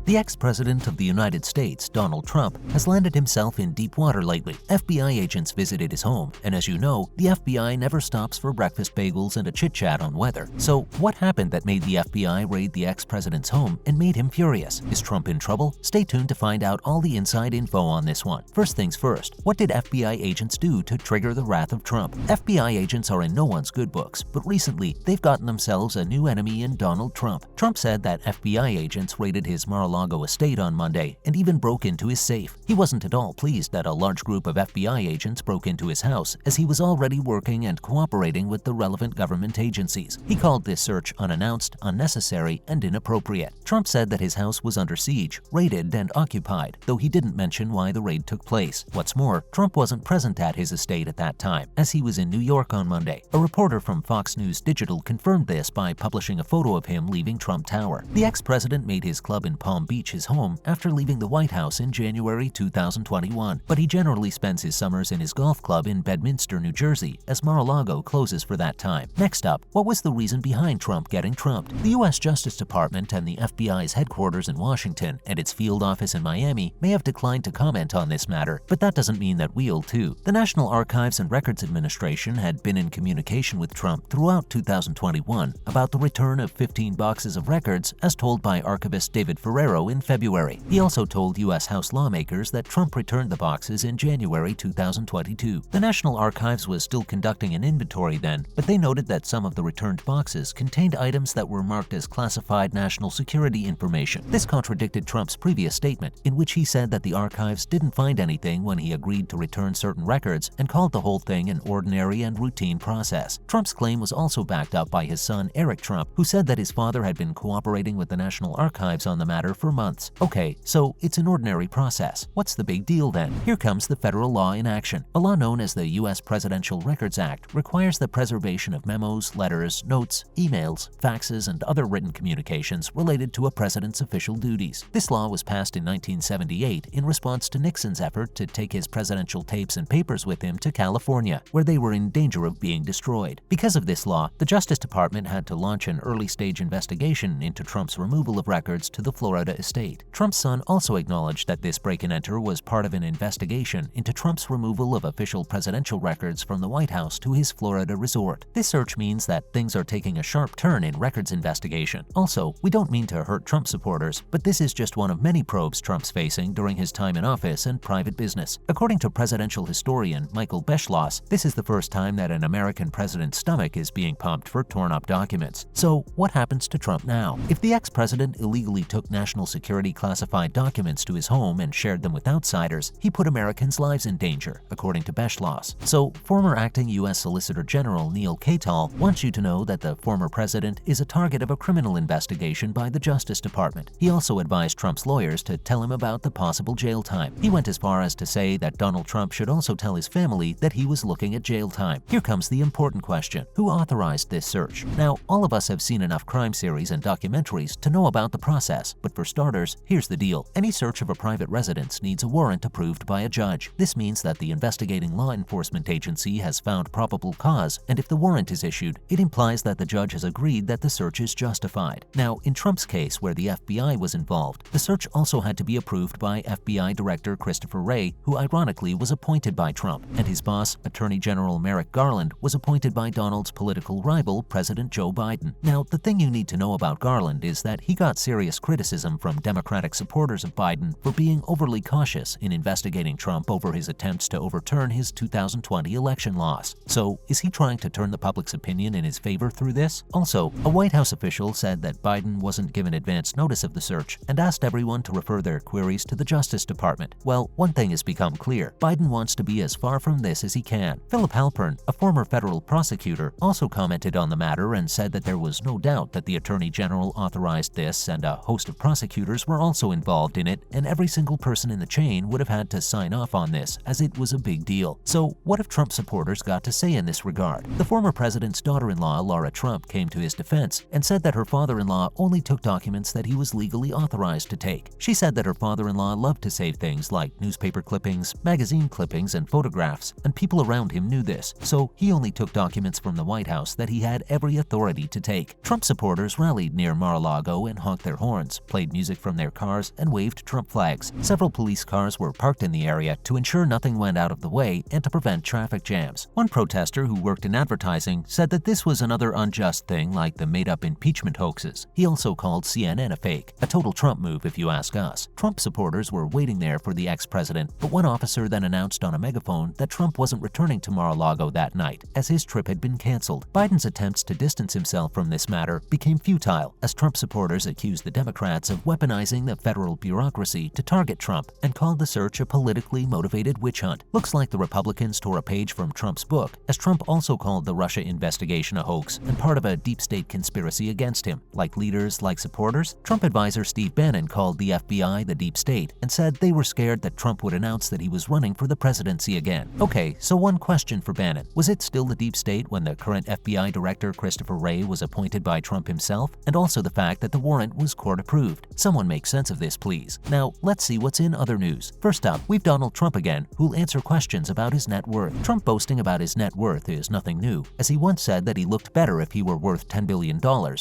The ex-president of the United States, Donald Trump, has landed himself in deep water lately. FBI agents visited his home, and as you know, the FBI never stops for breakfast bagels and a chit-chat on weather. So what happened that made the FBI raid the ex-president's home and made him furious? Is Trump in trouble? Stay tuned to find out all the inside info on this one. First things first, what did FBI agents do to trigger the wrath of Trump? FBI agents are in no one's good books, but recently they've gotten themselves a new enemy in Donald Trump. Trump said that FBI agents raided his Mar-a-Lago estate on Monday and even broke into his safe. He wasn't at all pleased that a large group of FBI agents broke into his house, as he was already working and cooperating with the relevant government agencies. He called this search unannounced, unnecessary, and inappropriate. Trump said that his house was under siege, raided, and occupied, though he didn't mention why the raid took place. What's more, Trump wasn't present at his estate at that time, as he was in New York on Monday. A reporter from Fox News Digital confirmed this by publishing a photo of him leaving Trump Tower. The ex-president made his club in Palm Beach his home after leaving the White House in January 2021, but he generally spends his summers in his golf club in Bedminster, New Jersey, as Mar-a-Lago closes for that time. Next up, what was the reason behind Trump getting trumped? The U.S. Justice Department and the FBI's headquarters in Washington and its field office in Miami may have declined to comment on this matter, but that doesn't mean that we'll too. The National Archives and Records Administration had been in communication with Trump throughout 2021 about the return of 15 boxes of records, as told by archivist David Ferrero in February. He also told U.S. House lawmakers that Trump returned the boxes in January 2022. The National Archives was still conducting an inventory then, but they noted that some of the returned boxes contained items that were marked as classified national security information. This contradicted Trump's previous statement, in which he said that the archives didn't find anything when he agreed to return certain records and called the whole thing an ordinary and routine process. Trump's claim was also backed up by his son, Eric Trump, who said that his father had been cooperating with the National Archives on the matter for months. Okay, so it's an ordinary process. What's the big deal then? Here comes the federal law in action. A law known as the U.S. Presidential Records Act requires the preservation of memos, letters, notes, emails, faxes, and other written communications related to a president's official duties. This law was passed in 1978 in response to Nixon's effort to take his presidential tapes and papers with him to California, where they were in danger of being destroyed. Because of this law, the Justice Department had to launch an early-stage investigation into Trump's removal of records to the Florida estate. Trump's son also acknowledged that this break-and-enter was part of an investigation into Trump's removal of official presidential records from the White House to his Florida resort. This search means that things are taking a sharp turn in records investigation. Also, we don't mean to hurt Trump supporters, but this is just one of many probes Trump's facing during his time in office and private business. According to presidential historian Michael Beschloss, this is the first time that an American president's stomach is being pumped for torn-up documents. So, what happens to Trump now? If the ex-president illegally took national security classified documents to his home and shared them with outsiders, he put Americans' lives in danger, according to Beschloss. So, former acting U.S. Solicitor General Neil Katyal wants you to know that the former president is a target of a criminal investigation by the Justice Department. He also advised Trump's lawyers to tell him about the possible jail time. He went as far as to say that Donald Trump should also tell his family that he was looking at jail time. Here comes the important question. Who authorized this search? Now, all of us have seen enough crime series and documentaries to know about the process, but for starters, here's the deal. Any search of a private residence needs a warrant approved by a judge. This means that the investigating law enforcement agency has found probable cause, and if the warrant is issued, it implies that the judge has agreed that the search is justified. Now, in Trump's case, where the FBI was involved, the search also had to be approved by FBI Director Christopher Wray, who ironically was appointed by Trump, and his boss, Attorney General Merrick Garland, was appointed by Donald's political rival, President Joe Biden. Now, the thing you need to know about Garland is that he got serious criticism from Democratic supporters of Biden for being overly cautious in investigating Trump over his attempts to overturn his 2020 election loss. So, is he trying to turn the public's opinion in his favor through this? Also, a White House official said that Biden wasn't given advance notice of the search and asked everyone to refer their queries to the Justice Department. Well, one thing has become clear. Biden wants to be as far from this as he can. Philip Halpern, a former federal prosecutor, also commented on the matter and said that there was no doubt that the Attorney General authorized this and a host of prosecutors were also involved in it, and every single person in the chain would have had to sign off on this, as it was a big deal. So, what have Trump supporters got to say in this regard? The former president's daughter-in-law, Laura Trump, came to his defense and said that her father-in-law only took documents that he was legally authorized to take. She said that her father-in-law loved to save things like newspaper clippings, magazine clippings, and photographs, and people around him knew this, so he only took documents from the White House that he had every authority to take. Trump supporters rallied near Mar-a-Lago and honked their horns, played music from their cars and waved Trump flags. Several police cars were parked in the area to ensure nothing went out of the way and to prevent traffic jams. One protester who worked in advertising said that this was another unjust thing like the made-up impeachment hoaxes. He also called CNN a fake, a total Trump move if you ask us. Trump supporters were waiting there for the ex-president, but one officer then announced on a megaphone that Trump wasn't returning to Mar-a-Lago that night, as his trip had been canceled. Biden's attempts to distance himself from this matter became futile, as Trump supporters accused the Democrats of weaponizing the federal bureaucracy to target Trump and called the search a politically motivated witch hunt. Looks like the Republicans tore a page from Trump's book, as Trump also called the Russia investigation a hoax and part of a deep state conspiracy against him. Like leaders, like supporters, Trump advisor Steve Bannon called the FBI the deep state and said they were scared that Trump would announce that he was running for the presidency again. Okay, so one question for Bannon. Was it still the deep state when the current FBI director Christopher Wray was appointed by Trump himself? And also the fact that the warrant was court approved. Someone make sense of this, please. Now, let's see what's in other news. First up, we've Donald Trump again, who'll answer questions about his net worth. Trump boasting about his net worth is nothing new, as he once said that he looked better if he were worth $10 billion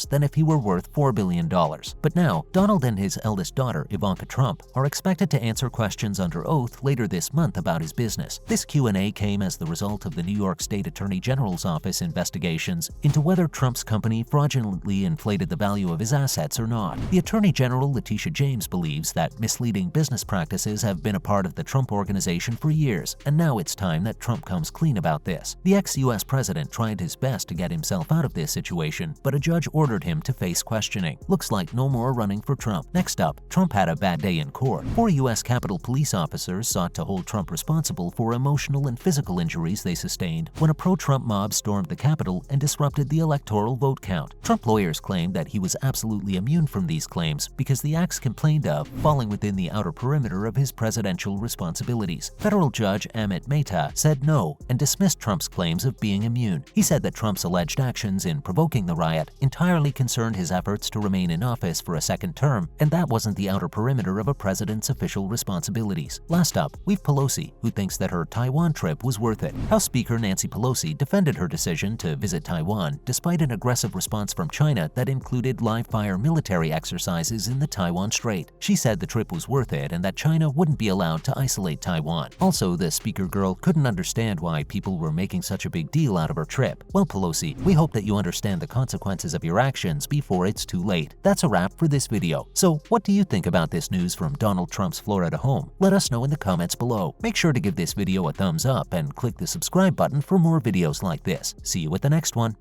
than if he were worth $4 billion. But now, Donald and his eldest daughter, Ivanka Trump, are expected to answer questions under oath later this month about his business. This Q&A came as the result of the New York State Attorney General's office investigations into whether Trump's company fraudulently inflated the value of his assets or not. The Attorney General, Letitia James, believes that misleading business practices have been a part of the Trump organization for years, and now it's time that Trump comes clean about this. The ex-US president tried his best to get himself out of this situation, but a judge ordered him to face questioning. Looks like no more running for Trump. Next up, Trump had a bad day in court. 4 U.S. Capitol police officers sought to hold Trump responsible for emotional and physical injuries they sustained when a pro-Trump mob stormed the Capitol and disrupted the electoral vote count. Trump lawyers claimed that he was absolutely immune from these claims because the acts complained of falling within the outer perimeter of his presidential responsibilities. Federal Judge Amit Mehta said no and dismissed Trump's claims of being immune. He said that Trump's alleged actions in provoking the riot entirely concerned his efforts to remain in office for a second term, and that wasn't the outer perimeter of a president's official responsibilities. Last up, we've Pelosi, who thinks that her Taiwan trip was worth it. House Speaker Nancy Pelosi defended her decision to visit Taiwan despite an aggressive response from China that included live-fire military exercises in the Taiwan Strait. She said the trip was worth it and that China wouldn't be allowed to isolate Taiwan. Also, the speaker girl couldn't understand why people were making such a big deal out of her trip. Well, Pelosi, we hope that you understand the consequences of your actions before it's too late. That's a wrap for this video. So, what do you think about this news from Donald Trump's Florida home? Let us know in the comments below. Make sure to give this video a thumbs up and click the subscribe button for more videos like this. See you at the next one.